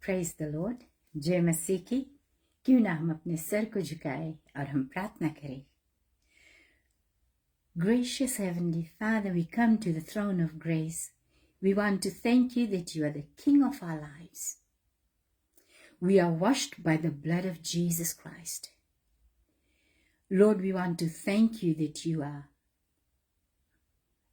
Praise the Lord. जय मसीह की। क्यों ना हम अपने सर को झुकाएं और हम प्रार्थना करें। Gracious Heavenly Father, we come to the throne of grace. We want to thank you that you are the King of our lives. We are washed by the blood of Jesus Christ. Lord, we want to thank you that you are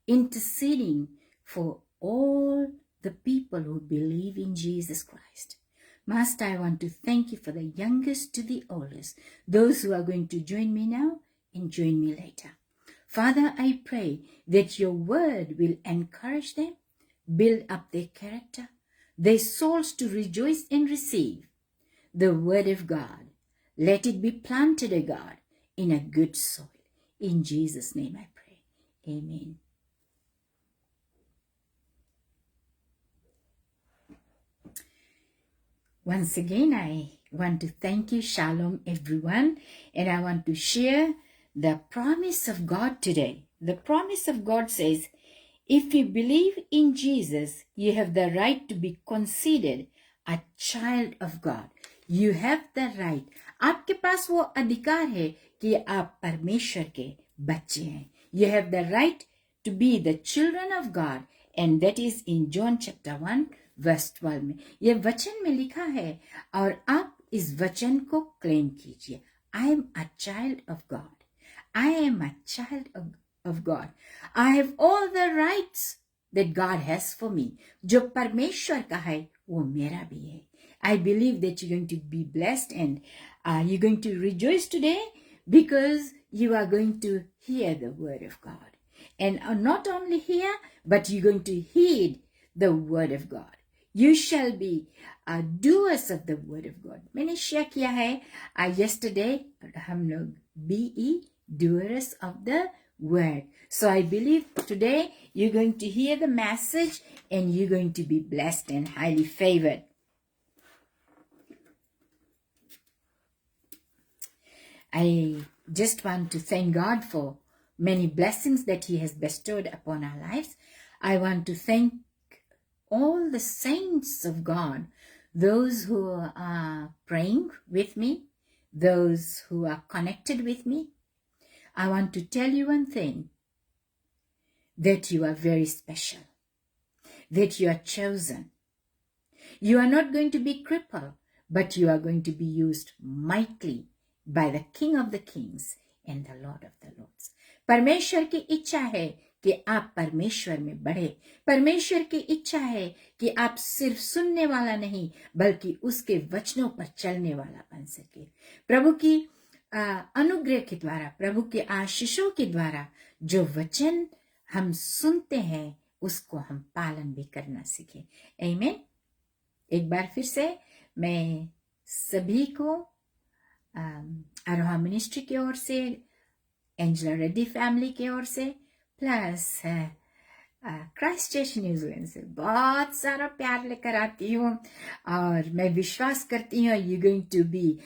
interceding for all the people who believe in Jesus Christ. Master, I want to thank you for the youngest to the oldest, those who are going to join me now and join me later. Father, I pray that your word will encourage them, build up their character, their souls to rejoice and receive the word of God. Let it be planted, O God, in a good soil. In Jesus' name I pray. Amen. Once again, I want to thank you. Shalom, everyone. And I want to share the promise of God today. The promise of God says, if you believe in Jesus, you have the right to be considered a child of God. You have the right. आपके पास वो अधिकार है कि आप परमेश्वर के बच्चे हैं. You have the right to be the children of God. And that is in John chapter 1 verse 12 में. ये वचन में लिखा है और आप इस वचन को क्लेम कीजिए. I am a child of God. I am a child of God. I have all the rights that God has for me. जो परमेश्वर का है वो मेरा भी है. I believe that you're going to be blessed and you're going to rejoice today because you are going to hear the word of God. And not only hear, but you're going to heed the word of God. You shall be doers of the word of God. मैंने share किया है yesterday हम लोग BE doers of the word. So I believe today you're going to hear the message and you're going to be blessed and highly favored. I just want to thank God for many blessings that he has bestowed upon our lives. I want to thank all the saints of God, those who are praying with me, those who are connected with me. I want to tell you one thing, that you are very special, that you are chosen. You are not going to be crippled, but you are going to be used mightily by the King of the Kings and the Lord of the Lords. परमेश्वर की इच्छा है कि आप परमेश्वर में बढ़े. परमेश्वर की इच्छा है कि आप सिर्फ सुनने वाला नहीं बल्कि उसके वचनों पर चलने वाला बन सके. प्रभु की अनुग्रह के द्वारा, प्रभु के आशीषों के द्वारा जो वचन हम सुनते हैं उसको हम पालन भी करना सीखें. आमीन. एक बार फिर से मैं सभी को आरोहा मिनिस्ट्री की ओर से, एंजेला रेड्डी फैमिली की ओर से, प्लस क्राइस्ट चर्च न्यूजीलैंड से बहुत सारा प्यार लेकर आती हूँ और मैं विश्वास करती हूँ you going to be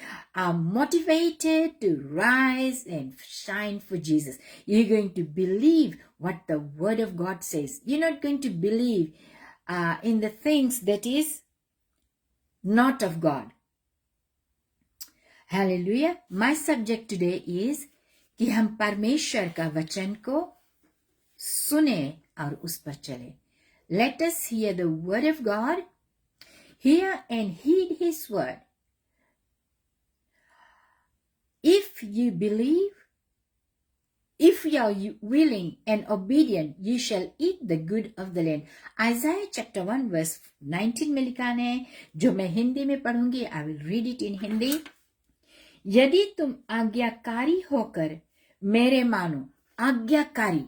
motivated to rise and shine for Jesus. You going to believe what the word of God says. You not going to believe in the things that is not of God. Hallelujah. My subject today is कि हम परमेश्वर का वचन को सुने और उस पर चले. Let us hear the word of God. Hear and heed his word. If you believe, if you are willing and obedient, you shall eat the good of the land. Isaiah chapter 1 verse 19 में लिखा है, जो मैं हिंदी में पढ़ूंगी. I will read it in Hindi. यदि तुम आज्ञाकारी होकर मेरे मानो, आज्ञाकारी,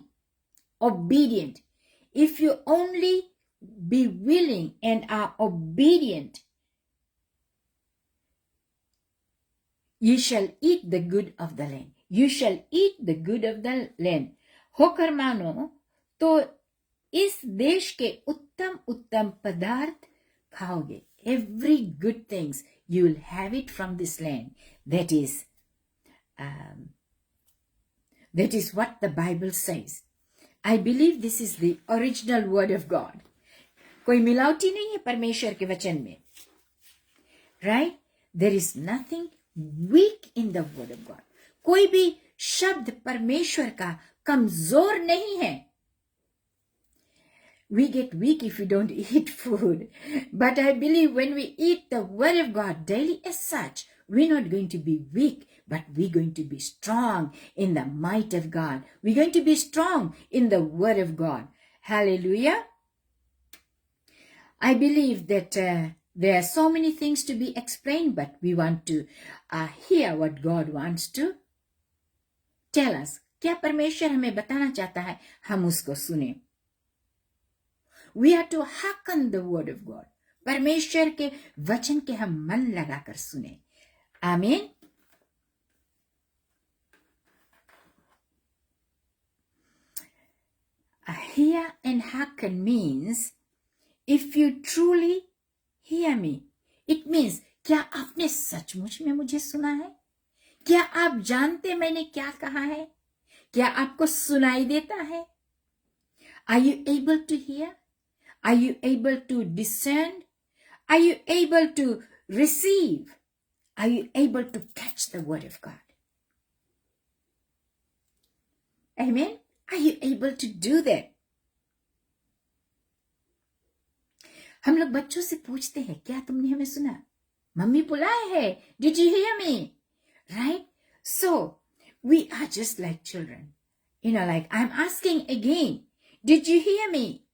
obedient. If you only be willing and are obedient, you shall eat the good of the land. You shall eat the good of the land. होकर मानो तो इस देश के उत्तम उत्तम पदार्थ खाओगे. Every good things you will have it from this land. That is what the Bible says. I believe this is the original word of God. कोई मिलावटी नहीं है परमेश्वर के वचन में. right? There is nothing weak in the word of God. कोई भी शब्द परमेश्वर का कमजोर नहीं है. We get weak if we don't eat food. But I believe when we eat the word of God daily as such, we're not going to be weak, but we're going to be strong in the might of God. We're going to be strong in the word of God. Hallelujah. I believe that there are so many things to be explained, but we want to hear what God wants to tell us. क्या परमेश्वर हमें बताना चाहता है, हम उसको सुने. We are to hearken the word of God. परमेश्वर के वचन के हम मन लगाकर सुने. आमीन. Hear and hearken means if you truly hear me. It means क्या आपने सचमुच में मुझे सुना है? क्या आप जानते मैंने क्या कहा है? क्या आपको सुनाई देता है? Are you able to hear? Are you able to discern? Are you able to receive? Are you able to catch the word of God? Amen? Are you able to do that? हम लोग बच्चों से पूछते हैं, क्या तुमने हमें सुना? मम्मी बुलाए है. Did you hear me? Right? So, we are just like children. Like I'm asking again, did you hear me?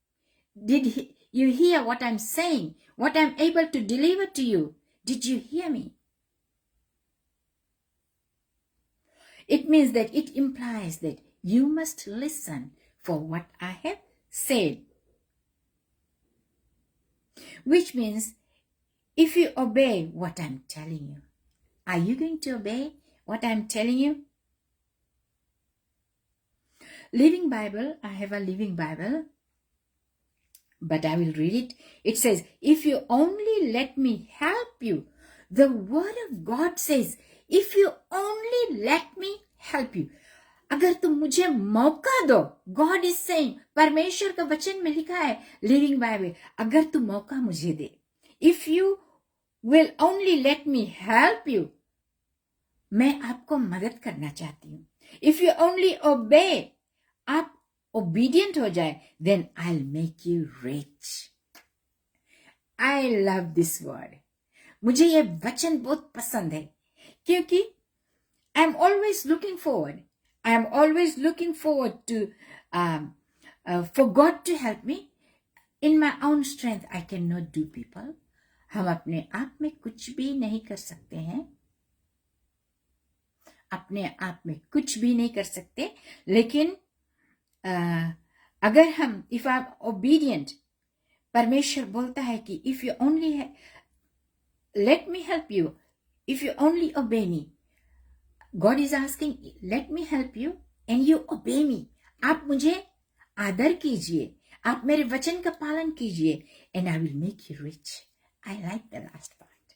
Did you hear what I'm saying? What I'm able to deliver to you? Did you hear me? It means that it implies that you must listen for what I have said. Which means if you obey what I'm telling you, are you going to obey what I'm telling you? Living Bible, I have a Living Bible, but I will read it. It says, if you only let me help you, the word of God says, if you only let me help you. अगर तुम मुझे मौका दो, God is saying, परमेश्वर का वचन में लिखा है, Living Bible, अगर तुम मौका मुझे दे, if you will only let me help you, मैं आपको मदद करना चाहती हूँ. If you only obey, आप obedient हो जाए, then I'll make you rich. I love this word. मुझे ये वचन बहुत पसंद है, क्योंकि I'm always looking forward. I'm always looking forward to for God to help me. In my own strength, I cannot do people. हम अपने आप में कुछ भी नहीं कर सकते हैं. अपने आप में कुछ भी नहीं कर सकते. लेकिन अगर हम, if I'm obedient, परमेश्वर बोलता है कि if you only let me help you, if you only obey me, God is asking, let me help you and you obey me. आप मुझे आदर कीजिए, आप मेरे वचन का पालन कीजिए, and I will make you rich. I like the last part.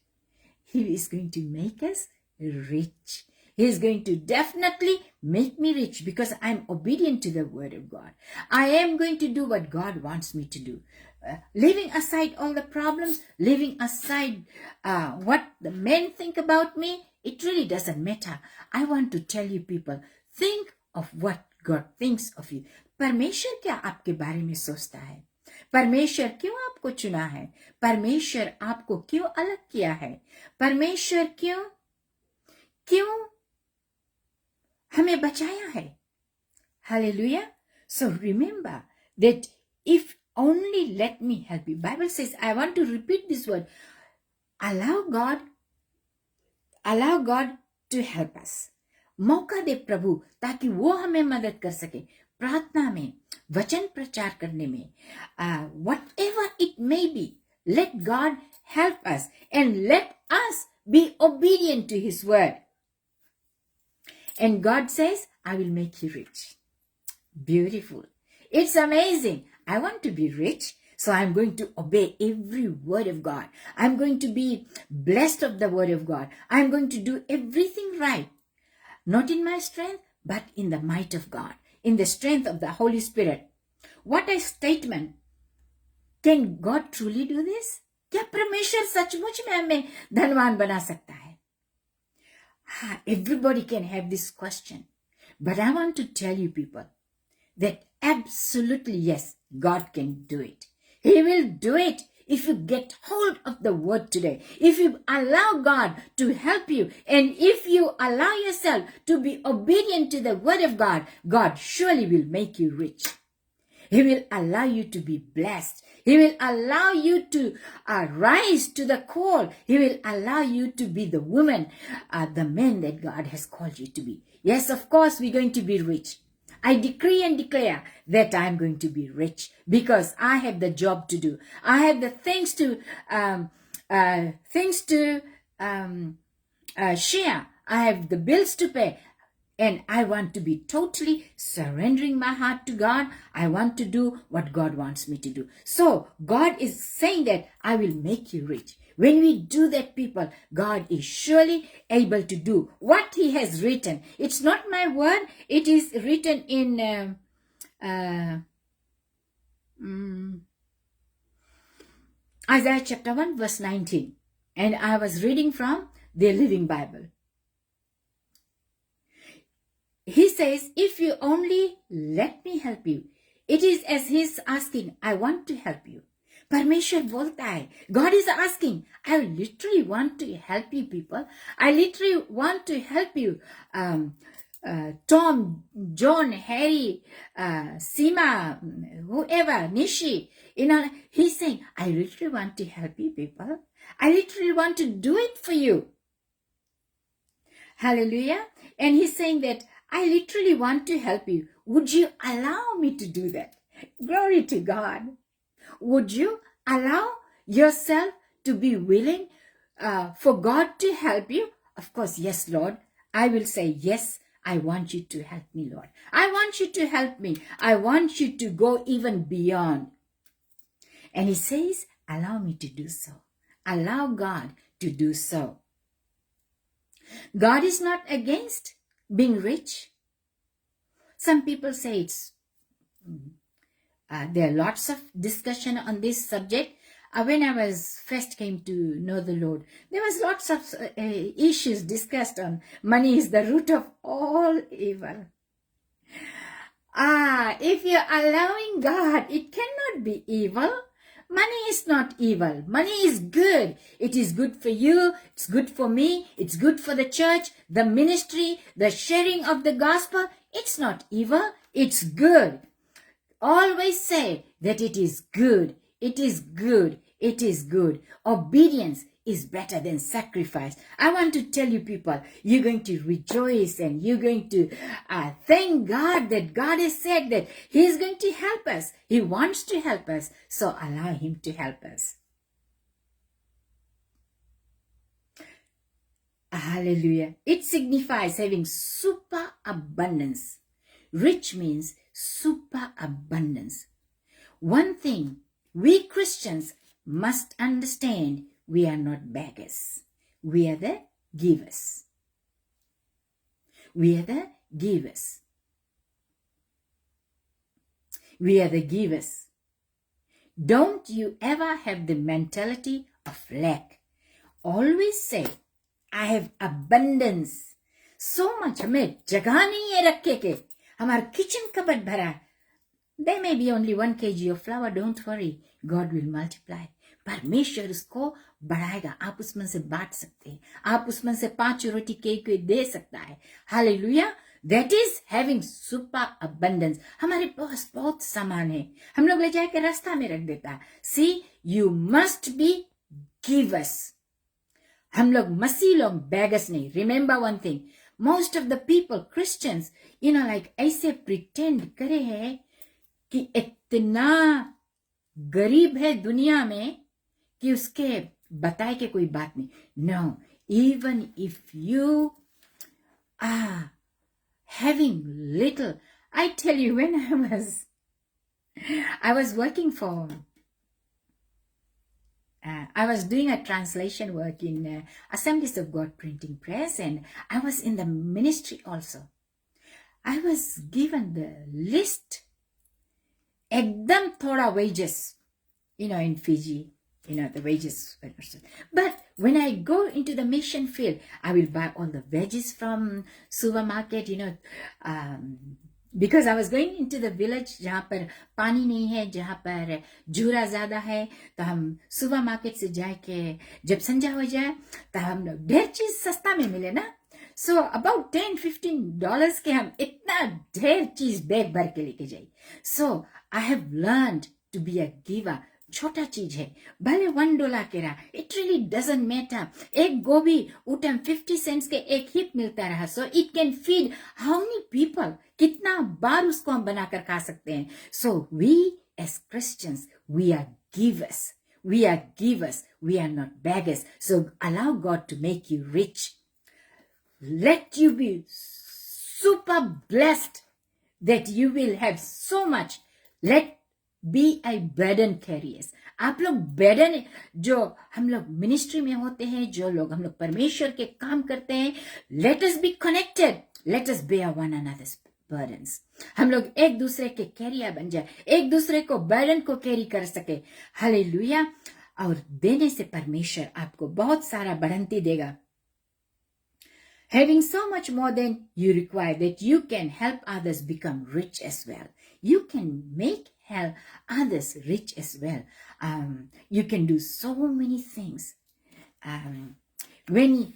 He is going to make us rich. He is going to definitely make me rich because I'm obedient to the word of God. I am going to do what God wants me to do. Leaving aside all the problems, leaving aside what the men think about me, it really doesn't matter. I want to tell you people, think of what God thinks of you. परमेश्वर क्या आपके बारे में सोचता है? परमेश्वर क्यों आपको चुना है? परमेश्वर आपको क्यों अलग किया है? परमेश्वर क्यों हमें बचाया है? Hallelujah. So remember that if only let me help you. Bible says, I want to repeat this word. Allow God to help us. मौका दे प्रभु ताकि वो हमें मदद कर सके. प्रार्थना में, वचन प्रचार करने में, whatever it may be, let God help us and let us be obedient to His word. And God says, I will make you rich. Beautiful. It's amazing. I want to be rich, so I'm going to obey every word of God. I'm going to be blessed of the word of God. I'm going to do everything right. Not in my strength, but in the might of God, in the strength of the Holy Spirit. What a statement. Can God truly do this? क्या परमेश्वर सचमुच में हमें धनवान बना सकता है? Everybody can have this question, but I want to tell you people that absolutely yes, God can do it. He will do it if you get hold of the word today, if you allow God to help you, and if you allow yourself to be obedient to the word of God, God surely will make you rich. He will allow you to be blessed. He will allow you to rise to the call. He will allow you to be the woman, the man that God has called you to be. Yes, of course, we're going to be rich. I decree and declare that I'm going to be rich because I have the job to do. I have the things to share. I have the bills to pay. And I want to be totally surrendering my heart to God. I want to do what God wants me to do. So God is saying that I will make you rich. When we do that, people, God is surely able to do what He has written. It's not my word. It is written in Isaiah chapter 1 verse 19. And I was reading from the Living Bible. He says, if you only let me help you. It is as He's asking, I want to help you. परमेश्वर बोलता है, God is asking, I literally want to help you people. I literally want to help you. Tom, John, Harry, Seema, whoever, Nishi. He's saying, I literally want to help you people. I literally want to do it for you. Hallelujah. And He's saying that, I literally want to help you. Would you allow me to do that? Glory to God. Would you allow yourself to be willing for God to help you? Of course, yes, Lord. I will say, yes, I want you to help me, Lord. I want you to help me. I want you to go even beyond. And He says, allow me to do so. Allow God to do so. God is not against being rich. Some people say it's there are lots of discussion on this subject. When I was first came to know the Lord, there was lots of issues discussed on money is the root of all evil. If you're allowing God, it cannot be evil. Money is not evil. Money is good. It is good for you. It's good for me. It's good for the church, the ministry, the sharing of the gospel. It's not evil. It's good. Always say that it is good. It is good. It is good. Obedience is better than sacrifice. I want to tell you people, you're going to rejoice and you're going to thank God that God has said that He is going to help us. He wants to help us. So allow Him to help us. Hallelujah. It signifies having super abundance. Rich means super abundance. One thing we Christians must understand, we are not beggars. We are the givers. We are the givers. We are the givers. Don't you ever have the mentality of lack. Always say, I have abundance. So much हमें जगह नहीं है रखे के हमारा kitchen cupboard भरा. There may be only 1 kg of flour. Don't worry. God will multiply. परमेश्वर उसको बढ़ाएगा. आप उसमें से बांट सकते हैं. आप उसमें से 5 रोटी के दे सकता है. Hallelujah. That is having super abundance. हमारे पास बहुत सामान है. हम लोग ले जाके रास्ता में रख देता है. See, you must be givers. हम लोग मसीह लोग beggars नहीं. Remember one thing. Most of the people, Christians, like ऐसे pretend करे हैं कि इतना गरीब है दुनिया में कि उसके बताए के कोई बात नहीं. No, even if you are having little, I tell you, when I was working for, I was doing a translation work in Assemblies of God Printing Press, and I was in the ministry also. I was given the list. एकदम थोड़ा wages, in Fiji. the wages. But when I go into the mission field, I will buy all the veggies from supermarket, because I was going into the village जहाँ पर पानी नहीं है, जहाँ पर जूरा ज़्यादा है, तो हम supermarket से जाके जब संजा हो जाए तो हम लोग ढेर चीज सस्ता में मिले ना. So about $10-15 के हम इतना ढेर चीज बैग भर के लेके जाए. So I have learned to be a giver. छोटा चीज है, भले $1 के रहा, it really doesn't matter. एक गोभी उठम 50 cents के एक हिप मिलता रहा, so it can feed how many people, कितना बार उसको हम बनाकर खा सकते हैं. So we as Christians, we are givers. We are givers. We are not beggars. So allow God to make you rich. Let you be super blessed that you will have so much. Let be a burden carriers. आप लोग burden, जो हम लोग ministry में होते हैं, जो लोग हम लोग परमेश्वर के काम करते हैं, let us be connected. Let us bear one another's burdens. हम लोग एक दूसरे के कैरियर बन जाए, एक दूसरे को burden को कैरी कर सके. हालेलुया. और देने से परमेश्वर आपको बहुत सारा बढ़ंती देगा. Having so much more than you require, that you can help others become rich as well. You can help others rich as well. You can do so many things. When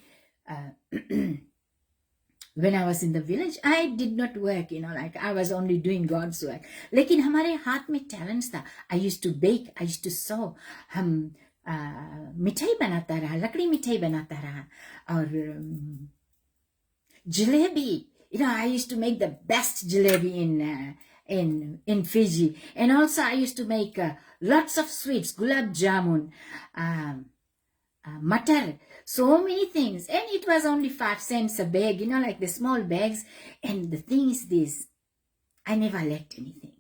I was in the village, I did not work, like I was only doing God's work. लेकिन हमारे हाथ में talents था. I used to bake, I used to sew. हम मिठाई बनाता रहा, लकड़ी मिठाई बनाता रहा, और jalebi. I used to make the best jalebi in Fiji. And also I used to make lots of sweets, gulab jamun, matar, so many things. And it was only 5 cents a bag, like the small bags. And the thing is this, I never lacked anything,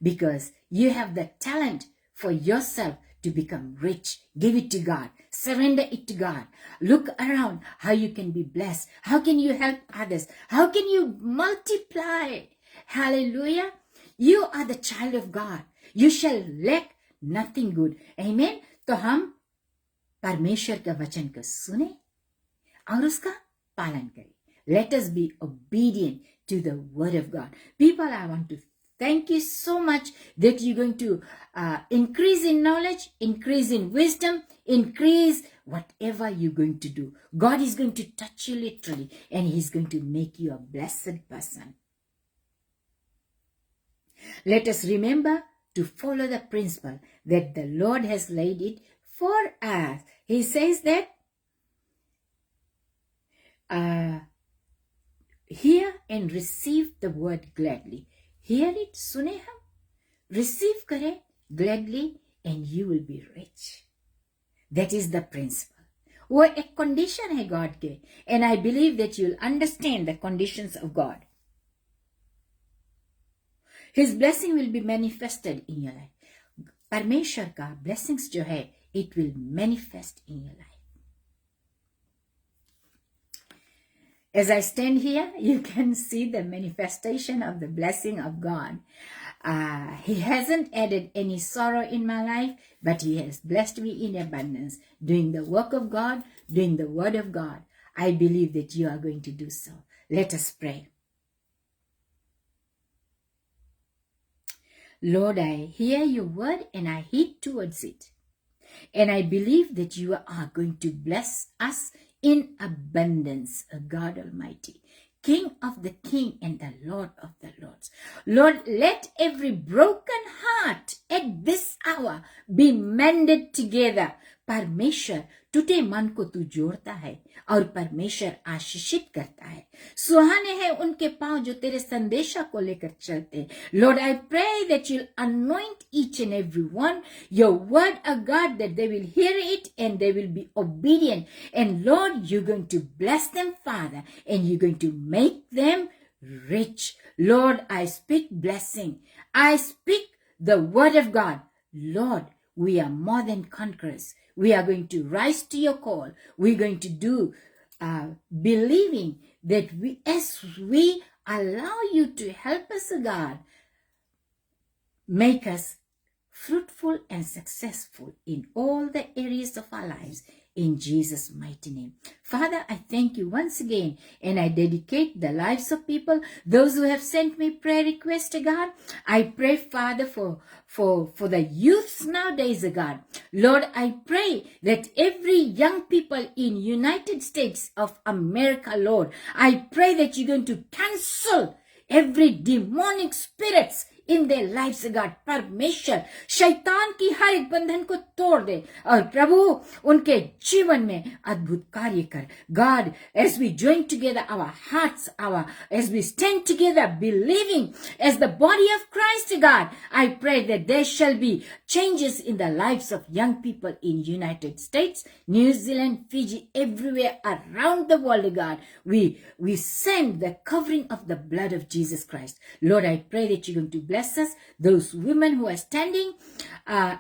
because you have the talent for yourself to become rich. Give it to God. Surrender it to God. Look around how you can be blessed. How can you help others? How can you multiply? Hallelujah. You are the child of God. You shall lack nothing good. Amen. तो हम परमेश्वर का वचन को सुने और उसका पालन करें. Let us be obedient to the word of God. People, I want to thank you so much that you're going to increase in knowledge, increase in wisdom, increase whatever you're going to do. God is going to touch you literally, and He's going to make you a blessed person. Let us remember to follow the principle that the Lord has laid it for us. He says that hear and receive the word gladly. Hear it, सुने हम, receive करें gladly, and you will be rich. That is the principle. वो एक condition है God के, and I believe that you'll understand the conditions of God. His blessing will be manifested in your life. परमेश्वर का blessings जो है, it will manifest in your life. As I stand here, you can see the manifestation of the blessing of God. He hasn't added any sorrow in my life, but He has blessed me in abundance, doing the work of God, doing the word of God. I believe that you are going to do so. Let us pray. Lord, I hear your word and I heed towards it. And I believe that you are going to bless us in abundance, O God Almighty, King of the King and the Lord of the Lords. Lord, let every broken heart at this hour be mended together. परमेश्वर टूटे मन को तू जोड़ता है और परमेश्वर आशीषित करता है. सुहाने हैं उनके पांव जो तेरे संदेशा को लेकर चलते. Lord, I pray that you'll anoint each and every one, your word, O God, that they will hear it and they will be obedient. And Lord, you're going to bless them, Father, and you're going to make them rich. Lord, I speak blessing. I speak the word of God. Lord, we are more than conquerors. We are going to rise to your call. We're going to do, believing that as we allow you to help us, God, make us fruitful and successful in all the areas of our lives. In Jesus' mighty name. Father, I thank you once again, and I dedicate the lives of people, those who have sent me prayer requests, God. I pray, Father, for the youths nowadays, God. Lord, I pray that every young people in United States of America, Lord, I pray that you're going to cancel every demonic spirits in their lives, God. परमेश्वर शैतान की हर एक बंधन को तोड़ दे और प्रभु उनके जीवन में अद्भुत कार्य कर. God, as we join together our hearts, as we stand together believing as the body of Christ, God, I pray that there shall be changes in the lives of young people in United States, New Zealand, Fiji, everywhere around the world, God. We send the covering of the blood of Jesus Christ. Lord, I pray that you're going to bless us, those women who are standing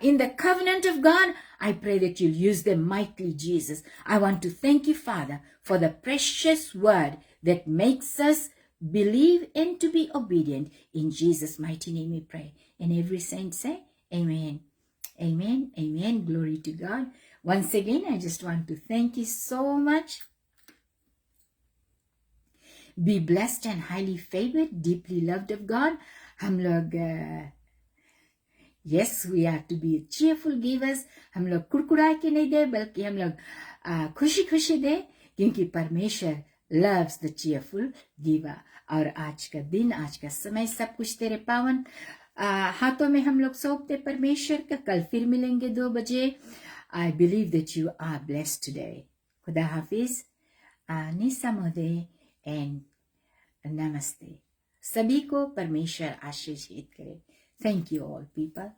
in the covenant of God. I pray that you'll use them mightily, Jesus. I want to thank you, Father, for the precious word that makes us believe and to be obedient. In Jesus' mighty name we pray. And every saint say, Amen. Amen. Amen. Glory to God. Once again, I just want to thank you so much. Be blessed and highly favored, deeply loved of God. हम लोग yes, we have to be cheerful givers. हम लोग कुड़कुड़ा के नहीं दे, बल्कि हम लोग खुशी खुशी दे, क्योंकि परमेश्वर loves the cheerful giver. और आज का दिन, आज का समय सब कुछ तेरे पावन हाथों में हम लोग सौंपते परमेश्वर का. कल फिर मिलेंगे 2 बजे. I believe that you are blessed today. खुदा हाफिज, निसमोदे and नमस्ते. सभी को परमेश्वर आशीषित करे. Thank you all, people.